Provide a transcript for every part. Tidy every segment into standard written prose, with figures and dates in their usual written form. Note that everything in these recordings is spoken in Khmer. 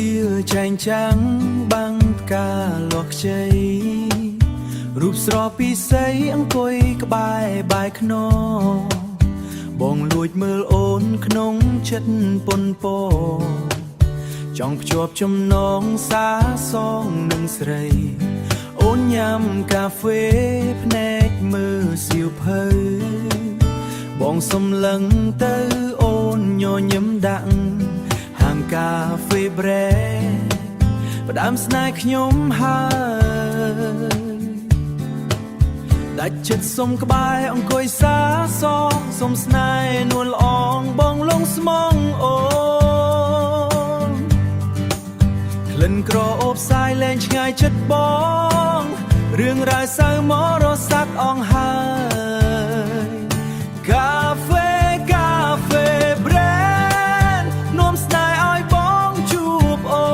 ៀលចែងចាំងបាំងផ្កាលក់ខ្ចីរូបស្រស់ពិសីអង្គុយក្បែរបាយខ្នងបងលួចមើលអូនក្នុងចិត្តពន់ពោចង់ភ្ជាប់ចំណងសាសងនឹងស្រីអូនញ៉ាំកាហ្វេភ្នែកមើលសៀវភៅបងសំឡឹងទៅអូនញញឹមដាក់ហាងកាហ្វេប្រេផ្ដាំស្នេហ៍ខ្ញុំហើយដាច់ចិត្តសុំក្បែរអង្គុយសាសងសុំស្នេហ៍នួនល្អងបងលងស្មងអូនក្លិនក្រអូបសាយលែងឆ្ងាយចិត្តបងរឿងរ៉ាវសៅមករស័កអងហើយកាហ្វេប្រេនោមស្នេហ៍ឲ្យបងជួបអូ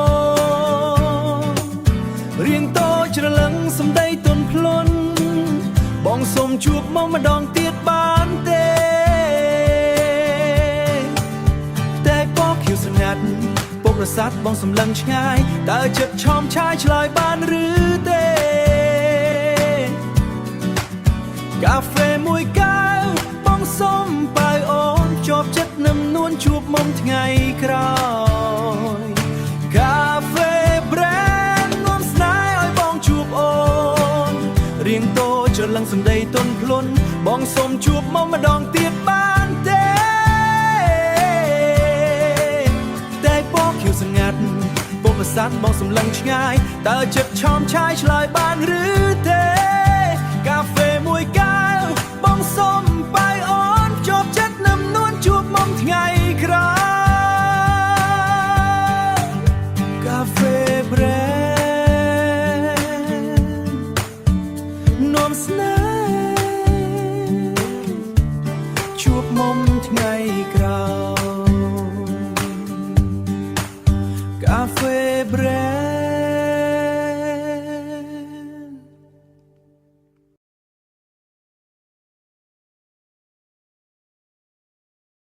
នរៀងតូចច្រឡឹងសំដីទន់ភ្លន់បងសូមជួបមកម្ដងទៀតបានទេតែពកខៀវស្ងាត់ពុករស័ព្ទបងសម្លឹងឆ្ងាយតើចិត្តឆោមឆាយឆ្លើយបានឬទេកាហ្វេមួយកែវបងសូមបើអូនជាប់ចិត្តនឹមនួនជួបមុំថ្ងៃក្រោយកាហ្វេប្រេនោមស្នេហ៍ឲ្យបងជួបអូនរៀងតូចច្រឡឹងសំដីទន់ភ្លន់បងសូមជួបមកម្ដងទៀតបានទេតែពកខៀវស្ងាត់ពុកស័ព្ទបងសម្លឹងឆ្ងាយតើចិត្តឆោមឆាយឆ្លើយបានឬទេកាហ្វេមួយកែវបងសូមបើអូនជាប់ចិត្តនឹមនួនជួបមុំថ្ងៃក្រោយកាហ្វេប្រេនោមស្នេហ៍ជួបមុំថ្ងៃក្រោយ